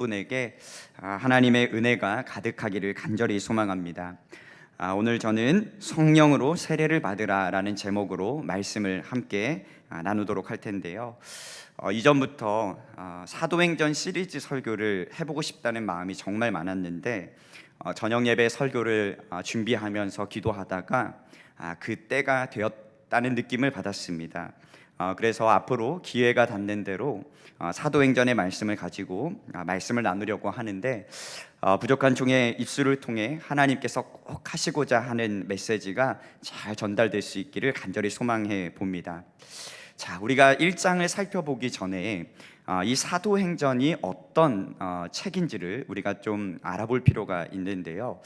분에게 하나님의 은혜가 가득하기를 간절히 소망합니다. 오늘 저는 성령으로 세례를 받으라라는 제목으로 말씀을 함께 나누도록 할 텐데요. 이전부터 사도행전 시리즈 설교를 해보고 싶다는 마음이 정말 많았는데 저녁 예배 설교를 준비하면서 기도하다가 그 때가 되었다는 느낌을 받았습니다. 그래서 앞으로 기회가 닿는 대로 사도행전의 말씀을 가지고 말씀을 나누려고 하는데 부족한 종의 입술을 통해 하나님께서 꼭 하시고자 하는 메시지가 잘 전달될 수 있기를 간절히 소망해 봅니다. 자, 우리가 1장을 살펴보기 전에 이 사도행전이 어떤 책인지를 우리가 좀 알아볼 필요가 있는데요.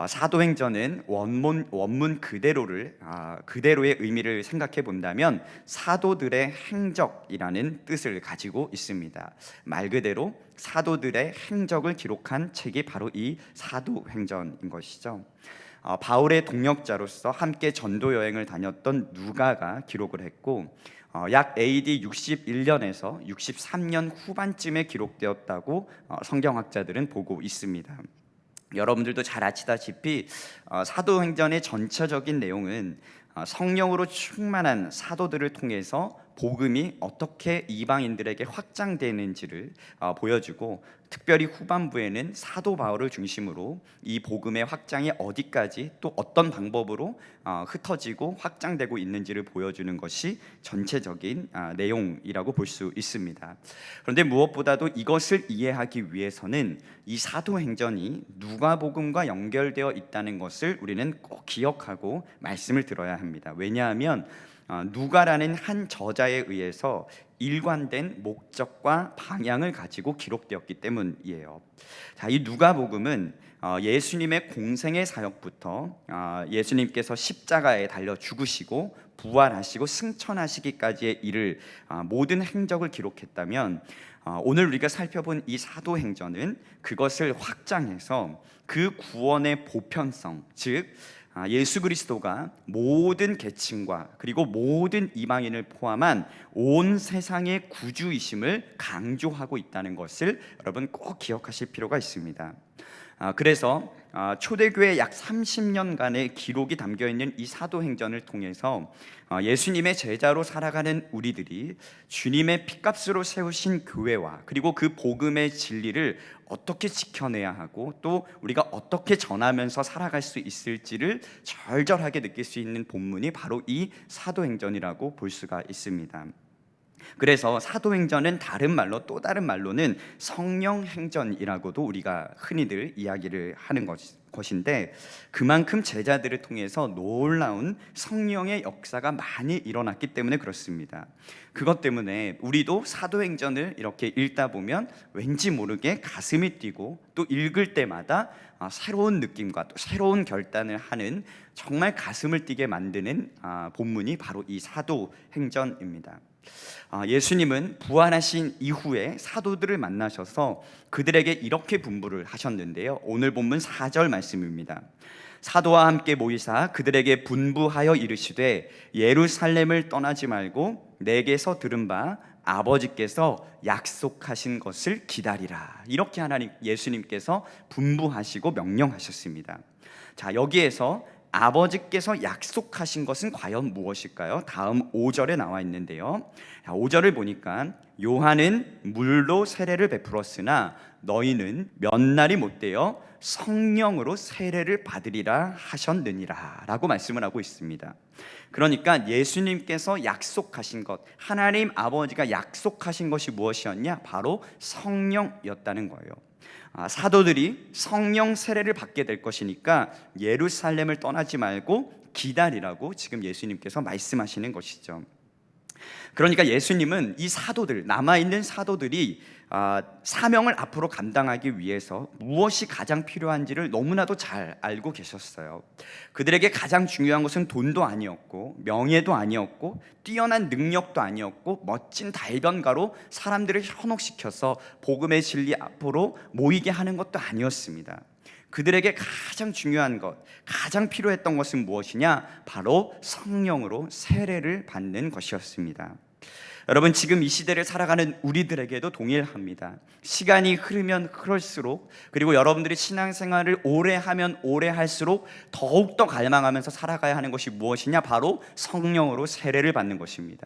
사도행전은 원문 그대로의 의미를 생각해 본다면 사도들의 행적이라는 뜻을 가지고 있습니다. 말 그대로 사도들의 행적을 기록한 책이 바로 이 사도행전인 것이죠. 바울의 동역자로서 함께 전도 여행을 다녔던 누가가 기록을 했고 약 AD 61년에서 63년 후반쯤에 기록되었다고 성경학자들은 보고 있습니다. 여러분들도 잘 아시다시피 사도행전의 전체적인 내용은 성령으로 충만한 사도들을 통해서 복음이 어떻게 이방인들에게 확장되는지를 보여주고, 특별히 후반부에는 사도 바울을 중심으로 이 복음의 확장이 어디까지 또 어떤 방법으로 흩어지고 확장되고 있는지를 보여주는 것이 전체적인 내용이라고 볼 수 있습니다. 그런데 무엇보다도 이것을 이해하기 위해서는 이 사도행전이 누가복음과 연결되어 있다는 것을 우리는 꼭 기억하고 말씀을 들어야 합니다. 왜냐하면 누가라는 한 저자에 의해서 일관된 목적과 방향을 가지고 기록되었기 때문이에요. 자, 이 누가복음은 예수님의 공생의 사역부터 예수님께서 십자가에 달려 죽으시고 부활하시고 승천하시기까지의 일을 모든 행적을 기록했다면, 오늘 우리가 살펴본 이 사도행전은 그것을 확장해서 그 구원의 보편성, 즉 예수 그리스도가 모든 계층과 그리고 모든 이방인을 포함한 온 세상의 구주이심을 강조하고 있다는 것을 여러분 꼭 기억하실 필요가 있습니다. 그래서 초대교회 약 30년간의 기록이 담겨있는 이 사도행전을 통해서 예수님의 제자로 살아가는 우리들이 주님의 피값으로 세우신 교회와 그리고 그 복음의 진리를 어떻게 지켜내야 하고 또 우리가 어떻게 전하면서 살아갈 수 있을지를 절절하게 느낄 수 있는 본문이 바로 이 사도행전이라고 볼 수가 있습니다. 그래서 사도행전은 또 다른 말로는 성령행전이라고도 우리가 흔히들 이야기를 하는 것인데, 그만큼 제자들을 통해서 놀라운 성령의 역사가 많이 일어났기 때문에 그렇습니다. 그것 때문에 우리도 사도행전을 이렇게 읽다 보면 왠지 모르게 가슴이 뛰고 또 읽을 때마다 새로운 느낌과 또 새로운 결단을 하는, 정말 가슴을 뛰게 만드는 본문이 바로 이 사도행전입니다. 예수님은 부활하신 이후에 사도들을 만나셔서 그들에게 이렇게 분부를 하셨는데요. 오늘 본문 4절 말씀입니다. 사도와 함께 모이사 그들에게 분부하여 이르시되 예루살렘을 떠나지 말고 내게서 들은 바 아버지께서 약속하신 것을 기다리라. 이렇게 예수님께서 분부하시고 명령하셨습니다. 자, 여기에서 아버지께서 약속하신 것은 과연 무엇일까요? 다음 5절에 나와 있는데요. 5절을 보니까 요한은 물로 세례를 베풀었으나 너희는 몇 날이 못되어 성령으로 세례를 받으리라 하셨느니라 라고 말씀을 하고 있습니다. 그러니까 예수님께서 약속하신 것, 하나님 아버지가 약속하신 것이 무엇이었냐? 바로 성령이었다는 거예요. 사도들이 성령 세례를 받게 될 것이니까 예루살렘을 떠나지 말고 기다리라고 지금 예수님께서 말씀하시는 것이죠. 그러니까 예수님은 이 사도들, 남아있는 사도들이 사명을 앞으로 감당하기 위해서 무엇이 가장 필요한지를 너무나도 잘 알고 계셨어요. 그들에게 가장 중요한 것은 돈도 아니었고 명예도 아니었고 뛰어난 능력도 아니었고 멋진 달변가로 사람들을 현혹시켜서 복음의 진리 앞으로 모이게 하는 것도 아니었습니다. 그들에게 가장 중요한 것, 가장 필요했던 것은 무엇이냐? 바로 성령으로 세례를 받는 것이었습니다. 여러분, 지금 이 시대를 살아가는 우리들에게도 동일합니다. 시간이 흐르면 흐를수록, 그리고 여러분들이 신앙생활을 오래 하면 오래 할수록 더욱더 갈망하면서 살아가야 하는 것이 무엇이냐? 바로 성령으로 세례를 받는 것입니다.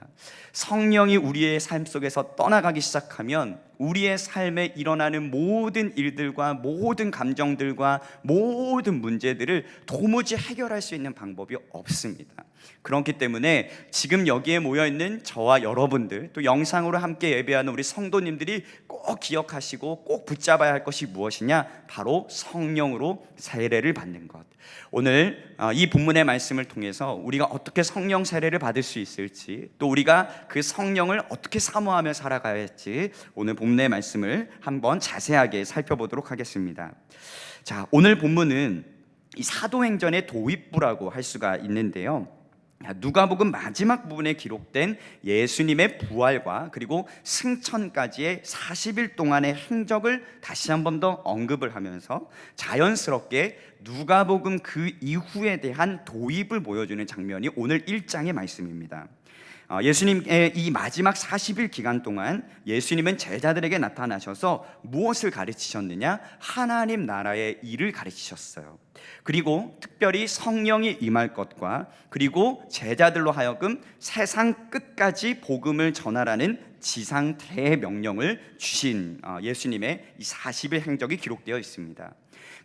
성령이 우리의 삶 속에서 떠나가기 시작하면 우리의 삶에 일어나는 모든 일들과 모든 감정들과 모든 문제들을 도무지 해결할 수 있는 방법이 없습니다. 그렇기 때문에 지금 여기에 모여있는 저와 여러분들, 또 영상으로 함께 예배하는 우리 성도님들이 꼭 기억하시고 꼭 붙잡아야 할 것이 무엇이냐? 바로 성령으로 세례를 받는 것. 오늘 이 본문의 말씀을 통해서 우리가 어떻게 성령 세례를 받을 수 있을지, 또 우리가 그 성령을 어떻게 사모하며 살아가야 할지, 오늘 본문의 말씀을 한번 자세하게 살펴보도록 하겠습니다. 자, 오늘 본문은 이 사도행전의 도입부라고 할 수가 있는데요, 누가복음 마지막 부분에 기록된 예수님의 부활과 그리고 승천까지의 40일 동안의 행적을 다시 한 번 더 언급을 하면서 자연스럽게 누가복음 그 이후에 대한 도입을 보여주는 장면이 오늘 1장의 말씀입니다. 예수님의 이 마지막 40일 기간 동안 예수님은 제자들에게 나타나셔서 무엇을 가르치셨느냐? 하나님 나라의 일을 가르치셨어요. 그리고 특별히 성령이 임할 것과, 그리고 제자들로 하여금 세상 끝까지 복음을 전하라는 지상 대명령을 주신 예수님의 이 40일 행적이 기록되어 있습니다.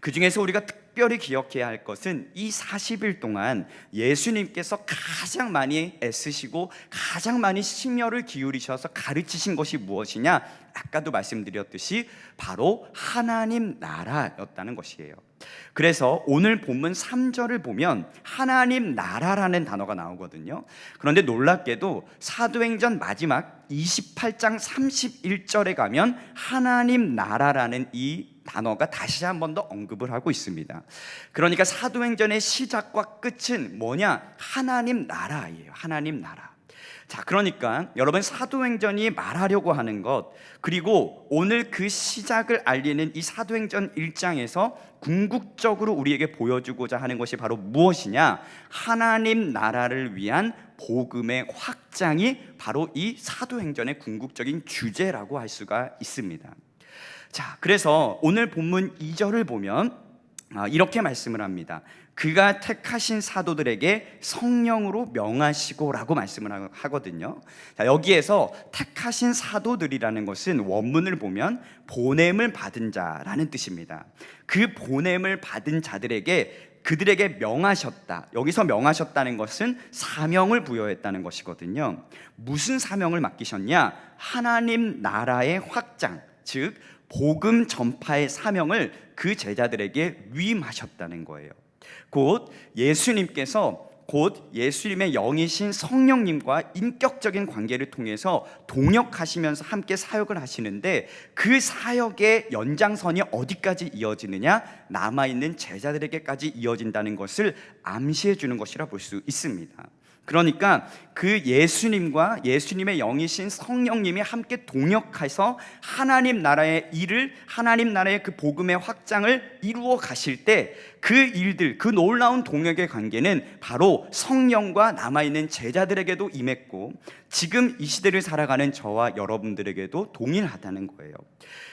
그 중에서 우리가 특별히 기억해야 할 것은 이 40일 동안 예수님께서 가장 많이 애쓰시고 가장 많이 심혈을 기울이셔서 가르치신 것이 무엇이냐? 아까도 말씀드렸듯이 바로 하나님 나라였다는 것이에요. 그래서 오늘 본문 3절을 보면 하나님 나라라는 단어가 나오거든요. 그런데 놀랍게도 사도행전 마지막 28장 31절에 가면 하나님 나라라는 이 단어가 다시 한 번 더 언급을 하고 있습니다. 그러니까 사도행전의 시작과 끝은 뭐냐? 하나님 나라예요. 하나님 나라. 자, 그러니까 여러분, 사도행전이 말하려고 하는 것, 그리고 오늘 그 시작을 알리는 이 사도행전 1장에서 궁극적으로 우리에게 보여주고자 하는 것이 바로 무엇이냐? 하나님 나라를 위한 복음의 확장이 바로 이 사도행전의 궁극적인 주제라고 할 수가 있습니다. 자, 그래서 오늘 본문 2절을 보면 이렇게 말씀을 합니다. 그가 택하신 사도들에게 성령으로 명하시고 라고 말씀을 하거든요. 자, 여기에서 택하신 사도들이라는 것은 원문을 보면 보냄을 받은 자라는 뜻입니다. 그 보냄을 받은 자들에게 그들에게 명하셨다. 여기서 명하셨다는 것은 사명을 부여했다는 것이거든요. 무슨 사명을 맡기셨냐? 하나님 나라의 확장, 즉 복음 전파의 사명을 그 제자들에게 위임하셨다는 거예요. 곧 예수님의 영이신 성령님과 인격적인 관계를 통해서 동역하시면서 함께 사역을 하시는데, 그 사역의 연장선이 어디까지 이어지느냐? 남아있는 제자들에게까지 이어진다는 것을 암시해 주는 것이라 볼 수 있습니다. 그러니까 그 예수님과 예수님의 영이신 성령님이 함께 동역해서 하나님 나라의 일을, 하나님 나라의 그 복음의 확장을 이루어 가실 때 그 일들, 그 놀라운 동역의 관계는 바로 성령과 남아있는 제자들에게도 임했고, 지금 이 시대를 살아가는 저와 여러분들에게도 동일하다는 거예요.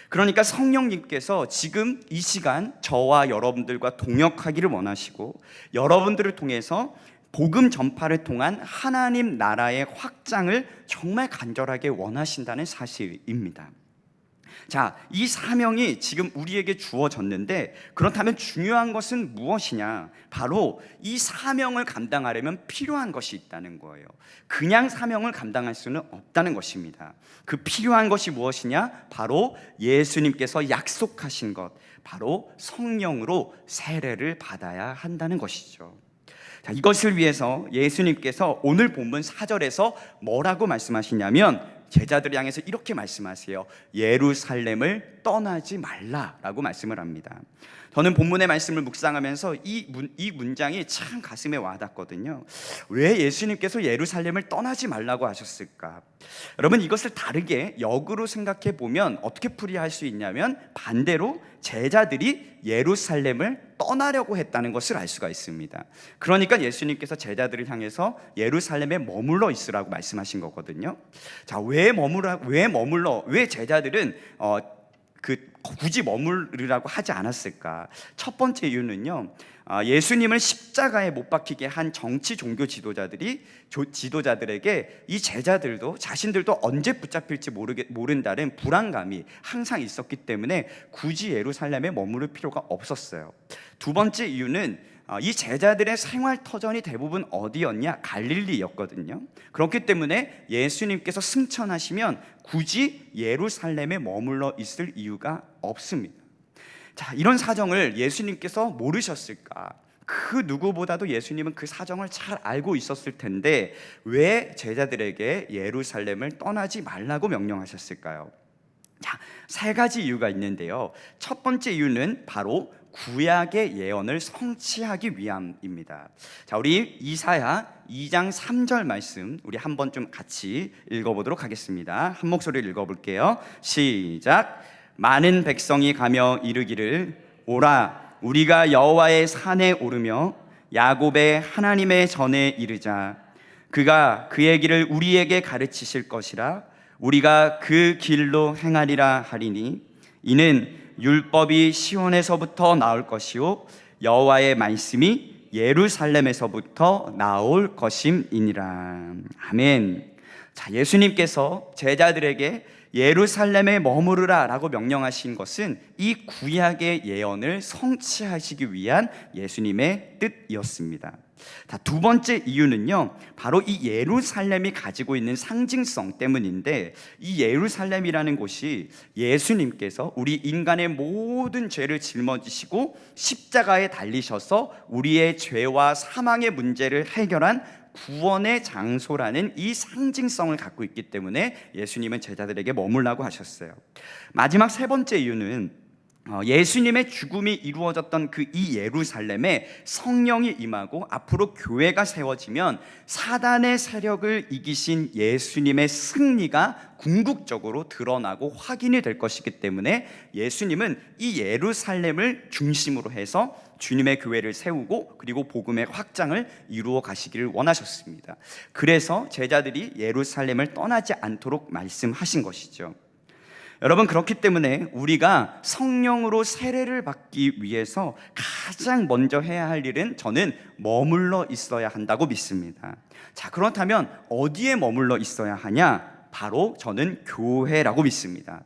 그러니까 성령님께서 지금 이 시간 저와 여러분들과 동역하기를 원하시고, 여러분들을 통해서 복음 전파를 통한 하나님 나라의 확장을 정말 간절하게 원하신다는 사실입니다. 자, 이 사명이 지금 우리에게 주어졌는데, 그렇다면 중요한 것은 무엇이냐? 바로 이 사명을 감당하려면 필요한 것이 있다는 거예요. 그냥 사명을 감당할 수는 없다는 것입니다. 그 필요한 것이 무엇이냐? 바로 예수님께서 약속하신 것, 바로 성령으로 세례를 받아야 한다는 것이죠. 자, 이것을 위해서 예수님께서 오늘 본문 4절에서 뭐라고 말씀하시냐면, 제자들을 향해서 이렇게 말씀하세요. 예루살렘을 떠나지 말라라고 말씀을 합니다. 저는 본문의 말씀을 묵상하면서 이 문장이 참 가슴에 와닿거든요. 왜 예수님께서 예루살렘을 떠나지 말라고 하셨을까? 여러분, 이것을 다르게 역으로 생각해 보면 어떻게 풀이할 수 있냐면, 반대로 제자들이 예루살렘을 떠나려고 했다는 것을 알 수가 있습니다. 그러니까 예수님께서 제자들을 향해서 예루살렘에 머물러 있으라고 말씀하신 거거든요. 자, 왜 제자들은 굳이 머무르라고 하지 않았을까? 첫 번째 이유는요, 예수님을 십자가에 못 박히게 한 정치 종교 지도자들에게 이 제자들도 자신들도 언제 붙잡힐지 모른다는 불안감이 항상 있었기 때문에 굳이 예루살렘에 머무를 필요가 없었어요. 두 번째 이유는 이 제자들의 생활 터전이 대부분 어디였냐? 갈릴리였거든요. 그렇기 때문에 예수님께서 승천하시면 굳이 예루살렘에 머물러 있을 이유가 없습니다. 자, 이런 사정을 예수님께서 모르셨을까? 그 누구보다도 예수님은 그 사정을 잘 알고 있었을 텐데 왜 제자들에게 예루살렘을 떠나지 말라고 명령하셨을까요? 자, 세 가지 이유가 있는데요. 첫 번째 이유는 바로 구약의 예언을 성취하기 위함입니다. 자, 우리 이사야 2장 3절 말씀 우리 한번 좀 같이 읽어보도록 하겠습니다. 한 목소리를 읽어볼게요. 시작. 많은 백성이 가며 이르기를 오라, 우리가 여호와의 산에 오르며 야곱의 하나님의 전에 이르자. 그가 그의 길을 우리에게 가르치실 것이라. 우리가 그 길로 행하리라 하리니 이는 율법이 시온에서부터 나올 것이요 여호와의 말씀이 예루살렘에서부터 나올 것임이니라. 아멘. 자, 예수님께서 제자들에게 예루살렘에 머무르라 라고 명령하신 것은 이 구약의 예언을 성취하시기 위한 예수님의 뜻이었습니다. 두 번째 이유는요, 바로 이 예루살렘이 가지고 있는 상징성 때문인데, 이 예루살렘이라는 곳이 예수님께서 우리 인간의 모든 죄를 짊어지시고 십자가에 달리셔서 우리의 죄와 사망의 문제를 해결한 구원의 장소라는 이 상징성을 갖고 있기 때문에 예수님은 제자들에게 머물라고 하셨어요. 마지막 세 번째 이유는 예수님의 죽음이 이루어졌던 이 예루살렘에 성령이 임하고 앞으로 교회가 세워지면 사단의 세력을 이기신 예수님의 승리가 궁극적으로 드러나고 확인이 될 것이기 때문에 예수님은 이 예루살렘을 중심으로 해서 주님의 교회를 세우고 그리고 복음의 확장을 이루어 가시기를 원하셨습니다. 그래서 제자들이 예루살렘을 떠나지 않도록 말씀하신 것이죠. 여러분, 그렇기 때문에 우리가 성령으로 세례를 받기 위해서 가장 먼저 해야 할 일은 저는 머물러 있어야 한다고 믿습니다. 자, 그렇다면 어디에 머물러 있어야 하냐? 바로 저는 교회라고 믿습니다.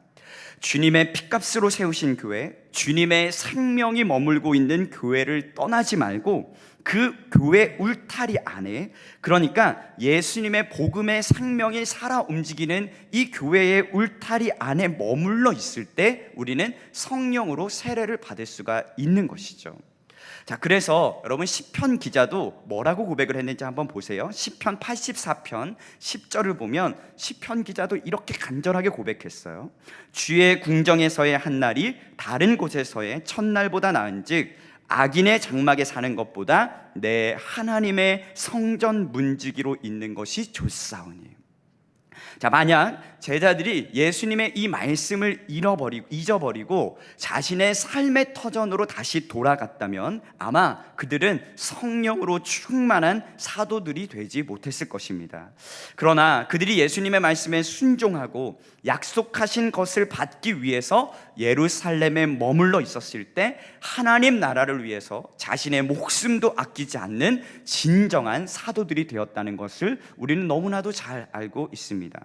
주님의 핏값으로 세우신 교회, 주님의 생명이 머물고 있는 교회를 떠나지 말고 그 교회 울타리 안에, 그러니까 예수님의 복음의 생명이 살아 움직이는 이 교회의 울타리 안에 머물러 있을 때 우리는 성령으로 세례를 받을 수가 있는 것이죠. 자, 그래서 여러분 시편 기자도 뭐라고 고백을 했는지 한번 보세요. 시편 84편 10절을 보면 시편 기자도 이렇게 간절하게 고백했어요. 주의 궁정에서의 한 날이 다른 곳에서의 첫날보다 나은즉 악인의 장막에 사는 것보다 내 하나님의 성전 문지기로 있는 것이 좋사오니. 자, 만약 제자들이 예수님의 이 말씀을 잊어버리고 자신의 삶의 터전으로 다시 돌아갔다면 아마 그들은 성령으로 충만한 사도들이 되지 못했을 것입니다. 그러나 그들이 예수님의 말씀에 순종하고 약속하신 것을 받기 위해서 예루살렘에 머물러 있었을 때 하나님 나라를 위해서 자신의 목숨도 아끼지 않는 진정한 사도들이 되었다는 것을 우리는 너무나도 잘 알고 있습니다.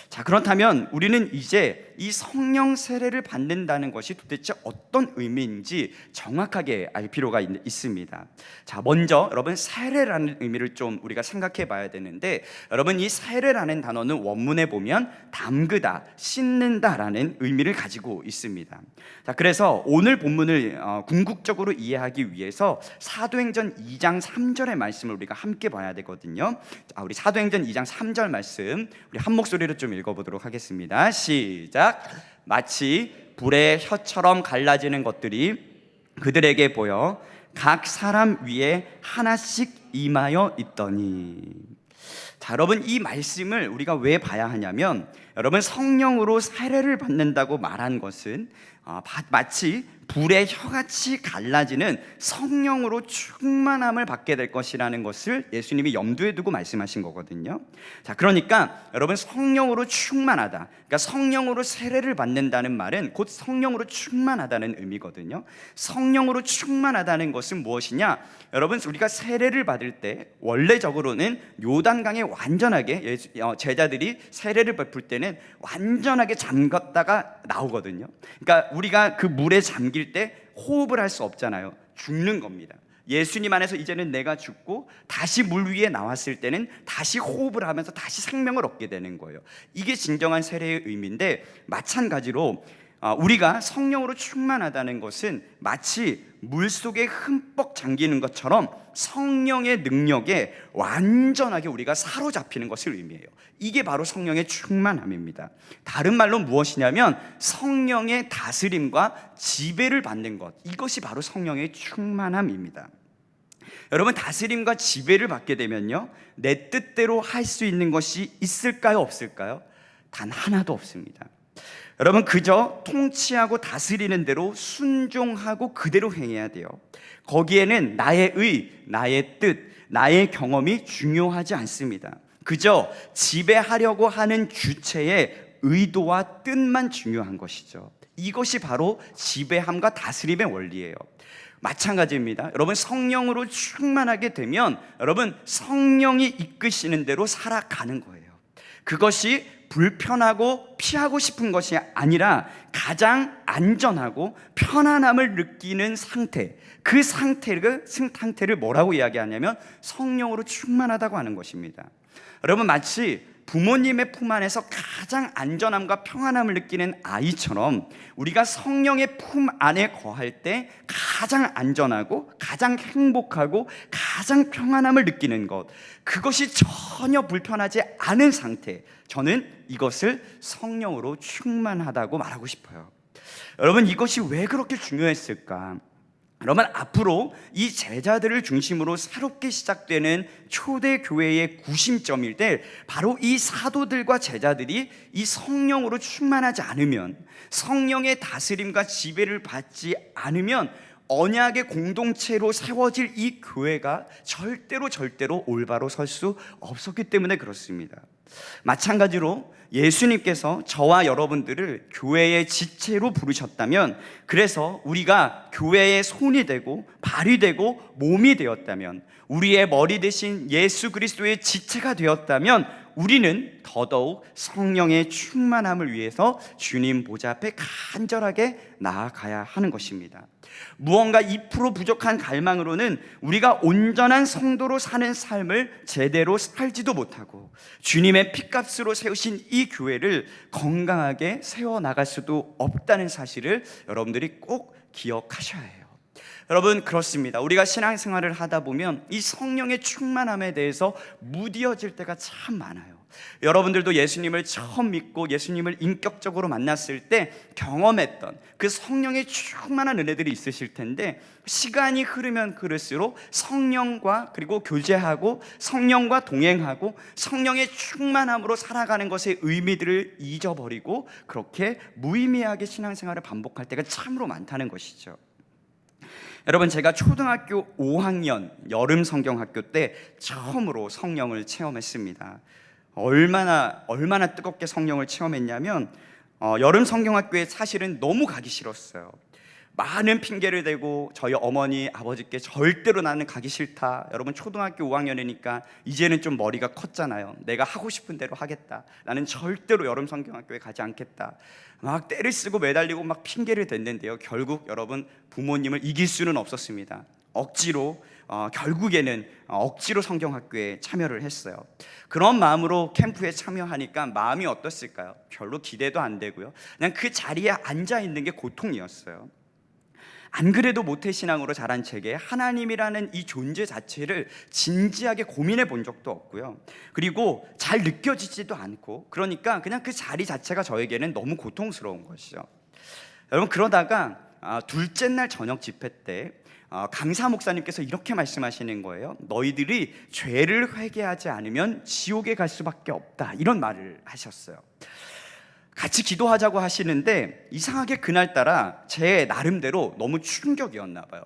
자, 그렇다면 우리는 이제 이 성령 세례를 받는다는 것이 도대체 어떤 의미인지 정확하게 알 필요가 있습니다. 자, 먼저 여러분 세례라는 의미를 좀 우리가 생각해 봐야 되는데, 여러분 이 세례라는 단어는 원문에 보면 담그다, 씻는다라는 의미를 가지고 있습니다. 자, 그래서 오늘 본문을 궁극적으로 이해하기 위해서 사도행전 2장 3절의 말씀을 우리가 함께 봐야 되거든요. 자, 우리 사도행전 2장 3절 말씀 우리 한 목소리로 좀 읽어보도록 하겠습니다. 시작. 마치 불의 혀처럼 갈라지는 것들이 그들에게 보여 각 사람 위에 하나씩 임하여 있더니. 자, 여러분 이 말씀을 우리가 왜 봐야 하냐면 여러분 성령으로 세례를 받는다고 말한 것은 마치 불의 혀같이 갈라지는 성령으로 충만함을 받게 될 것이라는 것을 예수님이 염두에 두고 말씀하신 거거든요. 자, 그러니까 여러분 성령으로 충만하다, 그러니까 성령으로 세례를 받는다는 말은 곧 성령으로 충만하다는 의미거든요. 성령으로 충만하다는 것은 무엇이냐? 여러분 우리가 세례를 받을 때 원래적으로는 요단강에 완전하게 제자들이 세례를 베풀 때는 완전하게 잠갔다가 나오거든요. 그러니까 우리가 그 물에 잠길 때 호흡을 할 수 없잖아요. 죽는 겁니다. 예수님 안에서 이제는 내가 죽고 다시 물 위에 나왔을 때는 다시 호흡을 하면서 다시 생명을 얻게 되는 거예요. 이게 진정한 세례의 의미인데, 마찬가지로 우리가 성령으로 충만하다는 것은 마치 물속에 흠뻑 잠기는 것처럼 성령의 능력에 완전하게 우리가 사로잡히는 것을 의미해요. 이게 바로 성령의 충만함입니다. 다른 말로 무엇이냐면 성령의 다스림과 지배를 받는 것, 이것이 바로 성령의 충만함입니다. 여러분 다스림과 지배를 받게 되면요, 내 뜻대로 할 수 있는 것이 있을까요, 없을까요? 단 하나도 없습니다. 여러분 그저 통치하고 다스리는 대로 순종하고 그대로 행해야 돼요. 거기에는 나의 의, 나의 뜻, 나의 경험이 중요하지 않습니다. 그저 지배하려고 하는 주체의 의도와 뜻만 중요한 것이죠. 이것이 바로 지배함과 다스림의 원리예요. 마찬가지입니다. 여러분 성령으로 충만하게 되면 여러분 성령이 이끄시는 대로 살아가는 거예요. 그것이 불편하고 피하고 싶은 것이 아니라 가장 안전하고 편안함을 느끼는 상태, 그 상태를 뭐라고 이야기하냐면 성령으로 충만하다고 하는 것입니다. 여러분 마치 부모님의 품 안에서 가장 안전함과 평안함을 느끼는 아이처럼 우리가 성령의 품 안에 거할 때 가장 안전하고 가장 행복하고 가장 평안함을 느끼는 것, 그것이 전혀 불편하지 않은 상태, 저는 이것을 성령으로 충만하다고 말하고 싶어요. 여러분 이것이 왜 그렇게 중요했을까? 여러분 앞으로 이 제자들을 중심으로 새롭게 시작되는 초대교회의 구심점일 때 바로 이 사도들과 제자들이 이 성령으로 충만하지 않으면, 성령의 다스림과 지배를 받지 않으면 언약의 공동체로 세워질 이 교회가 절대로 올바로 설 수 없었기 때문에 그렇습니다. 마찬가지로 예수님께서 저와 여러분들을 교회의 지체로 부르셨다면, 그래서 우리가 교회의 손이 되고 발이 되고 몸이 되었다면, 우리의 머리 대신 예수 그리스도의 지체가 되었다면 우리는 더더욱 성령의 충만함을 위해서 주님 보좌 앞에 간절하게 나아가야 하는 것입니다. 무언가 2% 부족한 갈망으로는 우리가 온전한 성도로 사는 삶을 제대로 살지도 못하고 주님의 핏값으로 세우신 이 교회를 건강하게 세워나갈 수도 없다는 사실을 여러분들이 꼭 기억하셔야 해요. 여러분 그렇습니다. 우리가 신앙생활을 하다 보면 이 성령의 충만함에 대해서 무뎌질 때가 참 많아요. 여러분들도 예수님을 처음 믿고 예수님을 인격적으로 만났을 때 경험했던 그 성령의 충만한 은혜들이 있으실 텐데, 시간이 흐르면 흐를수록 성령과 그리고 교제하고 성령과 동행하고 성령의 충만함으로 살아가는 것의 의미들을 잊어버리고 그렇게 무의미하게 신앙생활을 반복할 때가 참으로 많다는 것이죠. 여러분 제가 초등학교 5학년 여름 성경학교 때 처음으로 성령을 체험했습니다. 얼마나 뜨겁게 성령을 체험했냐면 여름 성경학교에 사실은 너무 가기 싫었어요. 많은 핑계를 대고 저희 어머니 아버지께 절대로 나는 가기 싫다, 여러분 초등학교 5학년이니까 이제는 좀 머리가 컸잖아요, 내가 하고 싶은 대로 하겠다, 나는 절대로 여름 성경학교에 가지 않겠다, 막 떼를 쓰고 매달리고 막 핑계를 댔는데요, 결국 여러분 부모님을 이길 수는 없었습니다. 억지로 결국에는 억지로 성경학교에 참여를 했어요. 그런 마음으로 캠프에 참여하니까 마음이 어떻을까요? 별로 기대도 안 되고요, 그냥 그 자리에 앉아 있는 게 고통이었어요. 안 그래도 모태신앙으로 자란 제게 하나님이라는 이 존재 자체를 진지하게 고민해 본 적도 없고요, 그리고 잘 느껴지지도 않고, 그러니까 그냥 그 자리 자체가 저에게는 너무 고통스러운 것이죠. 여러분 그러다가 둘째 날 저녁 집회 때 강사 목사님께서 이렇게 말씀하시는 거예요. 너희들이 죄를 회개하지 않으면 지옥에 갈 수밖에 없다, 이런 말을 하셨어요. 같이 기도하자고 하시는데 이상하게 그날따라 제 나름대로 너무 충격이었나 봐요.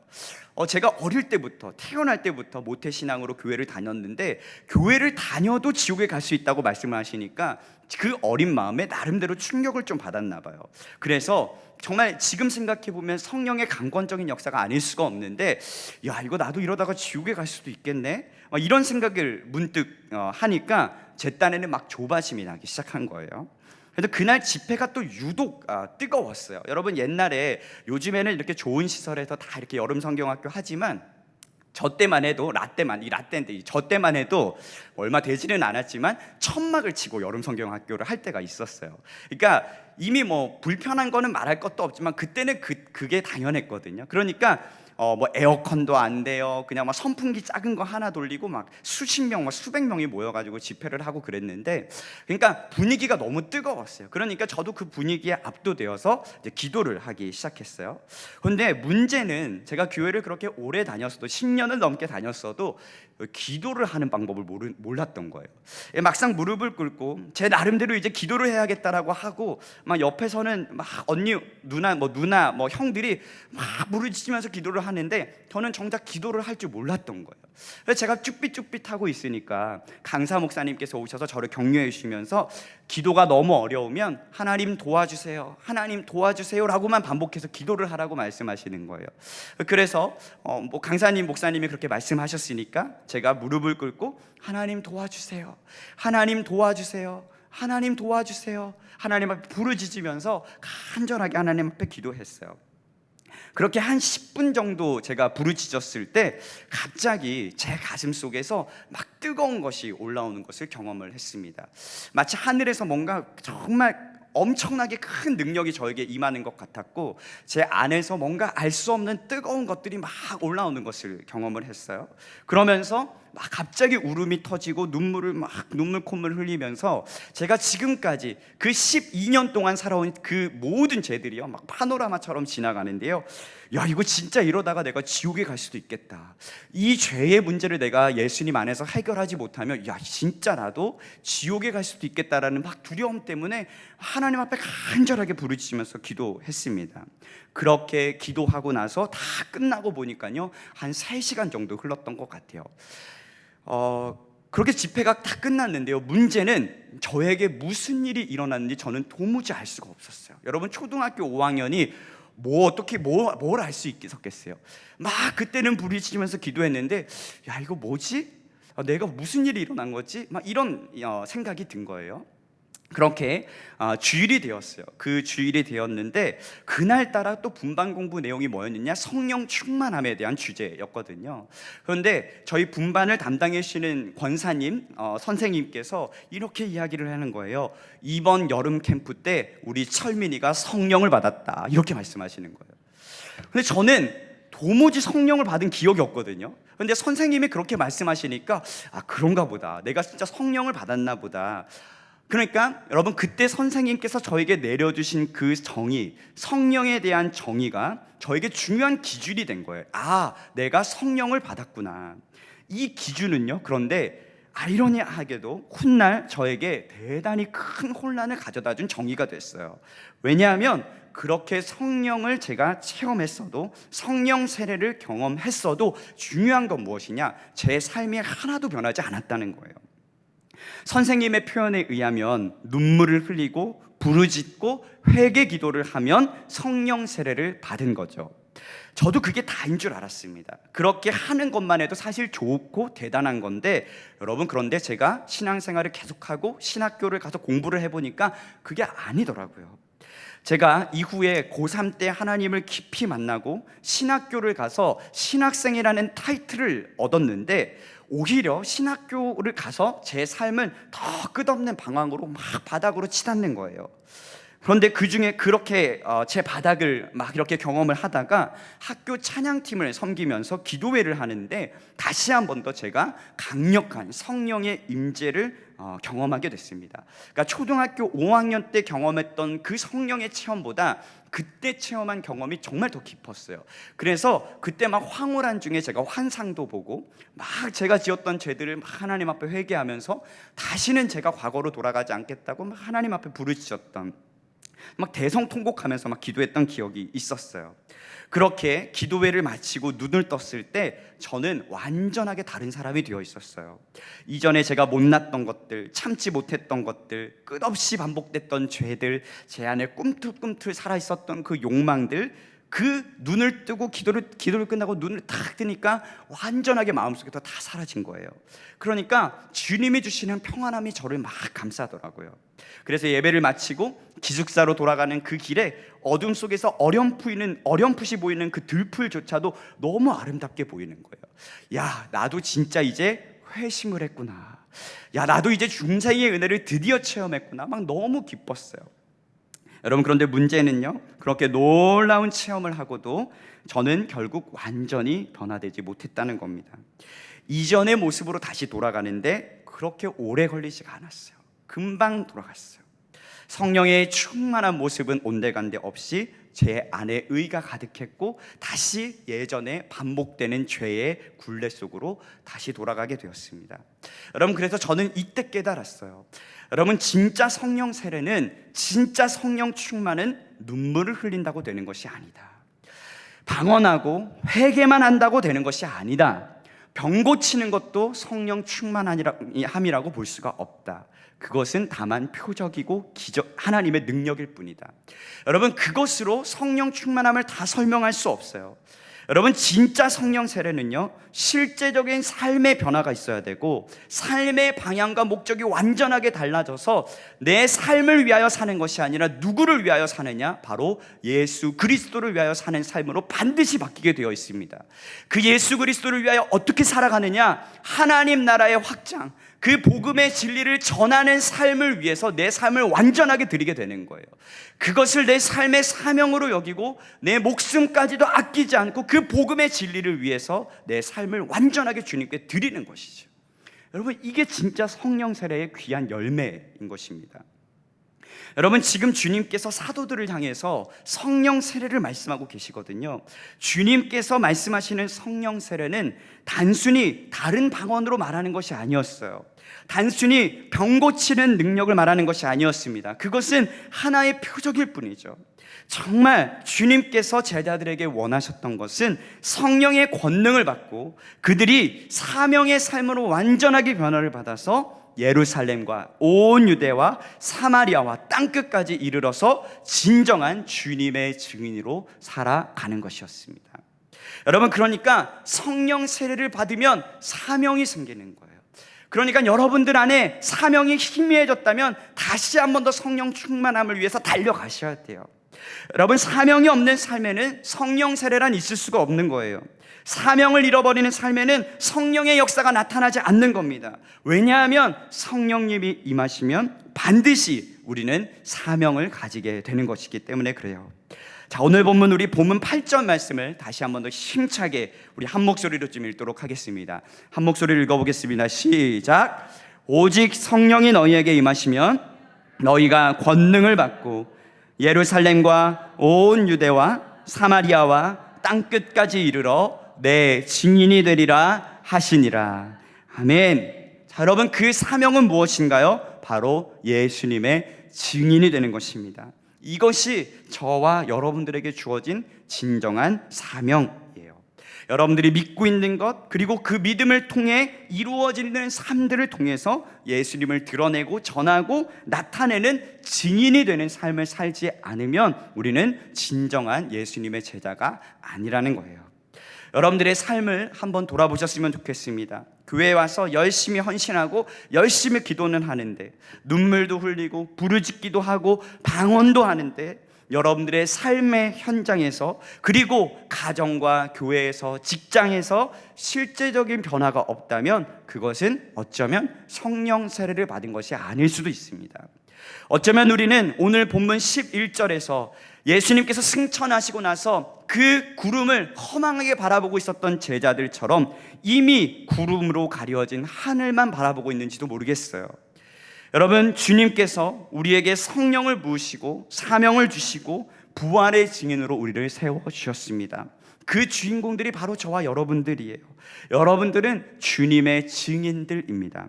제가 어릴 때부터, 태어날 때부터 모태신앙으로 교회를 다녔는데 교회를 다녀도 지옥에 갈 수 있다고 말씀을 하시니까 그 어린 마음에 나름대로 충격을 좀 받았나 봐요. 그래서 정말 지금 생각해보면 성령의 강권적인 역사가 아닐 수가 없는데, 야, 이거 나도 이러다가 지옥에 갈 수도 있겠네, 이런 생각을 문득 하니까 제 딴에는 막 조바심이 나기 시작한 거예요. 그래서 그날 집회가 또 유독 뜨거웠어요. 여러분, 옛날에, 요즘에는 이렇게 좋은 시설에서 다 이렇게 여름 성경학교 하지만 저 때만 해도 저 때만 해도 얼마 되지는 않았지만 천막을 치고 여름 성경학교를 할 때가 있었어요. 그러니까 이미 뭐 불편한 거는 말할 것도 없지만 그때는 그게 당연했거든요. 그러니까 뭐 에어컨도 안 돼요. 그냥 막 선풍기 작은 거 하나 돌리고 막 수십 명, 막 수백 명이 모여가지고 집회를 하고 그랬는데, 그러니까 분위기가 너무 뜨거웠어요. 그러니까 저도 그 분위기에 압도되어서 이제 기도를 하기 시작했어요. 그런데 문제는 제가 교회를 그렇게 오래 다녔어도, 10년을 넘게 다녔어도 기도를 하는 방법을 몰랐던 거예요. 막상 무릎을 꿇고 제 나름대로 이제 기도를 해야겠다라고 하고, 막 옆에서는 막 언니, 누나, 뭐 형들이 막 부르짖으면서 기도를 하는데 저는 정작 기도를 할 줄 몰랐던 거예요. 그래서 제가 쭈삣쭈삣하고 있으니까 강사 목사님께서 오셔서 저를 격려해 주시면서 기도가 너무 어려우면 하나님 도와주세요, 하나님 도와주세요 라고만 반복해서 기도를 하라고 말씀하시는 거예요. 그래서 뭐 강사님 목사님이 그렇게 말씀하셨으니까 제가 무릎을 꿇고 하나님 도와주세요, 하나님 도와주세요, 하나님 도와주세요, 하나님 앞에 부르짖으면서 간절하게 하나님 앞에 기도했어요. 그렇게 한 10분 정도 제가 부르짖었을 때 갑자기 제 가슴 속에서 막 뜨거운 것이 올라오는 것을 경험을 했습니다. 마치 하늘에서 뭔가 정말 엄청나게 큰 능력이 저에게 임하는 것 같았고, 제 안에서 뭔가 알 수 없는 뜨거운 것들이 막 올라오는 것을 경험을 했어요. 그러면서 막 갑자기 울음이 터지고 눈물 콧물 흘리면서 제가 지금까지 그 12년 동안 살아온 그 모든 죄들이요, 막 파노라마처럼 지나가는데요. 야, 이거 진짜 이러다가 내가 지옥에 갈 수도 있겠다. 이 죄의 문제를 내가 예수님 안에서 해결하지 못하면 야, 진짜 나도 지옥에 갈 수도 있겠다라는 막 두려움 때문에 하나님 앞에 간절하게 부르짖으면서 기도했습니다. 그렇게 기도하고 나서 다 끝나고 보니까요, 한 3시간 정도 흘렀던 것 같아요. 그렇게 집회가 다 끝났는데요, 문제는 저에게 무슨 일이 일어났는지 저는 도무지 알 수가 없었어요. 여러분, 초등학교 5학년이 뭘 알 수 있겠어요. 막 그때는 부르짖으면서 기도했는데, 야, 이거 뭐지? 내가 무슨 일이 일어난 거지? 막 이런 생각이 든 거예요. 그렇게 주일이 되었어요. 그 주일이 되었는데 그날따라 또 분반 공부 내용이 뭐였느냐, 성령 충만함에 대한 주제였거든요. 그런데 저희 분반을 담당해 주시는 권사님, 선생님께서 이렇게 이야기를 하는 거예요. 이번 여름 캠프 때 우리 철민이가 성령을 받았다, 이렇게 말씀하시는 거예요. 근데 저는 도무지 성령을 받은 기억이 없거든요. 그런데 선생님이 그렇게 말씀하시니까 그런가 보다, 내가 진짜 성령을 받았나 보다. 그러니까 여러분, 그때 선생님께서 저에게 내려주신 그 정의, 성령에 대한 정의가 저에게 중요한 기준이 된 거예요. 내가 성령을 받았구나. 이 기준은요, 그런데 아이러니하게도 훗날 저에게 대단히 큰 혼란을 가져다 준 정의가 됐어요. 왜냐하면 그렇게 성령을 제가 체험했어도, 성령 세례를 경험했어도 중요한 건 무엇이냐, 제 삶이 하나도 변하지 않았다는 거예요. 선생님의 표현에 의하면 눈물을 흘리고 부르짖고 회개 기도를 하면 성령 세례를 받은 거죠. 저도 그게 다인 줄 알았습니다. 그렇게 하는 것만 해도 사실 좋고 대단한 건데, 여러분, 그런데 제가 신앙생활을 계속하고 신학교를 가서 공부를 해보니까 그게 아니더라고요. 제가 이후에 고3 때 하나님을 깊이 만나고 신학교를 가서 신학생이라는 타이틀을 얻었는데, 오히려 신학교를 가서 제 삶을 더 끝없는 방황으로 막 바닥으로 치닫는 거예요. 그런데 그 중에 그렇게 제 바닥을 막 이렇게 경험을 하다가 학교 찬양팀을 섬기면서 기도회를 하는데 다시 한 번 더 제가 강력한 성령의 임재를 경험하게 됐습니다. 그러니까 초등학교 5학년 때 경험했던 그 성령의 체험보다 그때 체험한 경험이 정말 더 깊었어요. 그래서 그때 막 황홀한 중에 제가 환상도 보고 막 제가 지었던 죄들을 막 하나님 앞에 회개하면서 다시는 제가 과거로 돌아가지 않겠다고 막 하나님 앞에 부르짖었던, 막 대성통곡하면서 막 기도했던 기억이 있었어요. 그렇게 기도회를 마치고 눈을 떴을 때 저는 완전하게 다른 사람이 되어 있었어요. 이전에 제가 못났던 것들, 참지 못했던 것들, 끝없이 반복됐던 죄들, 제 안에 꿈틀꿈틀 살아있었던 그 욕망들, 그 눈을 뜨고 기도를 끝나고 눈을 탁 뜨니까 완전하게 마음속에서 다 사라진 거예요. 그러니까 주님이 주시는 평안함이 저를 막 감싸더라고요. 그래서 예배를 마치고 기숙사로 돌아가는 그 길에 어둠 속에서 어렴풋이 보이는 그 들풀조차도 너무 아름답게 보이는 거예요. 야, 나도 진짜 이제 회심을 했구나. 야, 나도 이제 중생의 은혜를 드디어 체험했구나. 막 너무 기뻤어요. 여러분, 그런데 문제는요, 그렇게 놀라운 체험을 하고도 저는 결국 완전히 변화되지 못했다는 겁니다. 이전의 모습으로 다시 돌아가는데 그렇게 오래 걸리지가 않았어요. 금방 돌아갔어요. 성령의 충만한 모습은 온데간데 없이 제 안에 의가 가득했고 다시 예전에 반복되는 죄의 굴레 속으로 다시 돌아가게 되었습니다. 여러분, 그래서 저는 이때 깨달았어요. 여러분, 진짜 성령 세례는, 진짜 성령 충만은 눈물을 흘린다고 되는 것이 아니다. 방언하고 회개만 한다고 되는 것이 아니다. 병 고치는 것도 성령 충만함이라고 볼 수가 없다. 그것은 다만 표적이고 하나님의 능력일 뿐이다. 여러분, 그것으로 성령 충만함을 다 설명할 수 없어요. 여러분, 진짜 성령 세례는요, 실제적인 삶의 변화가 있어야 되고 삶의 방향과 목적이 완전하게 달라져서 내 삶을 위하여 사는 것이 아니라 누구를 위하여 사느냐? 바로 예수 그리스도를 위하여 사는 삶으로 반드시 바뀌게 되어 있습니다. 그 예수 그리스도를 위하여 어떻게 살아가느냐? 하나님 나라의 확장, 그 복음의 진리를 전하는 삶을 위해서 내 삶을 완전하게 드리게 되는 거예요. 그것을 내 삶의 사명으로 여기고 내 목숨까지도 아끼지 않고 그 복음의 진리를 위해서 내 삶을 완전하게 주님께 드리는 것이죠. 여러분, 이게 진짜 성령 세례의 귀한 열매인 것입니다. 여러분, 지금 주님께서 사도들을 향해서 성령 세례를 말씀하고 계시거든요. 주님께서 말씀하시는 성령 세례는 단순히 다른 방언으로 말하는 것이 아니었어요. 단순히 병 고치는 능력을 말하는 것이 아니었습니다. 그것은 하나의 표적일 뿐이죠. 정말 주님께서 제자들에게 원하셨던 것은 성령의 권능을 받고 그들이 사명의 삶으로 완전하게 변화를 받아서 예루살렘과 온 유대와 사마리아와 땅끝까지 이르러서 진정한 주님의 증인으로 살아가는 것이었습니다. 여러분, 그러니까 성령 세례를 받으면 사명이 생기는 거예요. 그러니까 여러분들 안에 사명이 희미해졌다면 다시 한 번 더 성령 충만함을 위해서 달려가셔야 돼요. 여러분, 사명이 없는 삶에는 성령 세례란 있을 수가 없는 거예요. 사명을 잃어버리는 삶에는 성령의 역사가 나타나지 않는 겁니다. 왜냐하면 성령님이 임하시면 반드시 우리는 사명을 가지게 되는 것이기 때문에 그래요. 자, 오늘 본문, 우리 본문 8절 말씀을 다시 한 번 더 힘차게 우리 한 목소리로 좀 읽도록 하겠습니다. 한 목소리를 읽어보겠습니다. 시작. 오직 성령이 너희에게 임하시면 너희가 권능을 받고 예루살렘과 온 유대와 사마리아와 땅끝까지 이르러 내 증인이 되리라 하시니라. 아멘. 자, 여러분, 그 사명은 무엇인가요? 바로 예수님의 증인이 되는 것입니다. 이것이 저와 여러분들에게 주어진 진정한 사명이에요. 여러분들이 믿고 있는 것, 그리고 그 믿음을 통해 이루어지는 삶들을 통해서 예수님을 드러내고 전하고 나타내는 증인이 되는 삶을 살지 않으면 우리는 진정한 예수님의 제자가 아니라는 거예요. 여러분들의 삶을 한번 돌아보셨으면 좋겠습니다. 교회에 와서 열심히 헌신하고 열심히 기도는 하는데, 눈물도 흘리고 부르짖기도 하고 방언도 하는데, 여러분들의 삶의 현장에서, 그리고 가정과 교회에서, 직장에서 실제적인 변화가 없다면 그것은 어쩌면 성령 세례를 받은 것이 아닐 수도 있습니다. 어쩌면 우리는 오늘 본문 11절에서 예수님께서 승천하시고 나서 그 구름을 허망하게 바라보고 있었던 제자들처럼 이미 구름으로 가려진 하늘만 바라보고 있는지도 모르겠어요. 여러분, 주님께서 우리에게 성령을 부으시고 사명을 주시고 부활의 증인으로 우리를 세워주셨습니다. 그 주인공들이 바로 저와 여러분들이에요. 여러분들은 주님의 증인들입니다.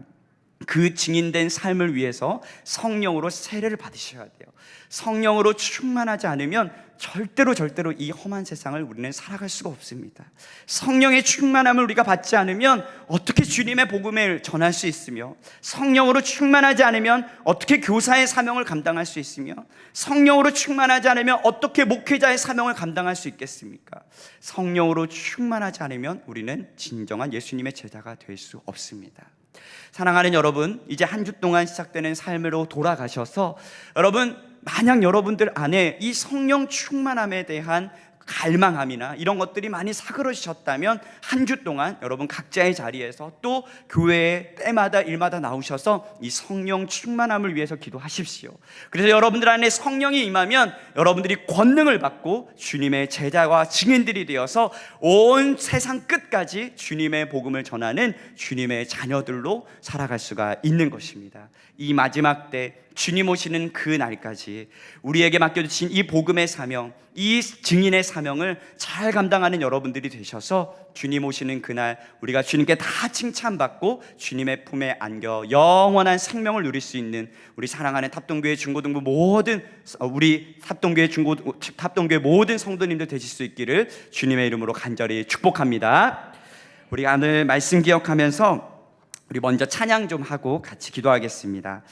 그 증인된 삶을 위해서 성령으로 세례를 받으셔야 돼요. 성령으로 충만하지 않으면 절대로 이 험한 세상을 우리는 살아갈 수가 없습니다. 성령의 충만함을 우리가 받지 않으면 어떻게 주님의 복음을 전할 수 있으며, 성령으로 충만하지 않으면 어떻게 교사의 사명을 감당할 수 있으며, 성령으로 충만하지 않으면 어떻게 목회자의 사명을 감당할 수 있겠습니까? 성령으로 충만하지 않으면 우리는 진정한 예수님의 제자가 될 수 없습니다. 사랑하는 여러분, 이제 한 주 동안 시작되는 삶으로 돌아가셔서 여러분, 만약 여러분들 안에 이 성령 충만함에 대한 갈망함이나 이런 것들이 많이 사그러지셨다면 한 주 동안 여러분 각자의 자리에서 또 교회에 때마다 일마다 나오셔서 이 성령 충만함을 위해서 기도하십시오. 그래서 여러분들 안에 성령이 임하면 여러분들이 권능을 받고 주님의 제자와 증인들이 되어서 온 세상 끝까지 주님의 복음을 전하는 주님의 자녀들로 살아갈 수가 있는 것입니다. 이 마지막 때 주님 오시는 그 날까지 우리에게 맡겨주신 이 복음의 사명, 이 증인의 사명을 잘 감당하는 여러분들이 되셔서 주님 오시는 그날 우리가 주님께 다 칭찬받고 주님의 품에 안겨 영원한 생명을 누릴 수 있는 우리 사랑하는 탑동교회 중고등부 모든 우리 탑동교회 모든 성도님들 되실 수 있기를 주님의 이름으로 간절히 축복합니다. 우리가 오늘 말씀 기억하면서 우리 먼저 찬양 좀 하고 같이 기도하겠습니다.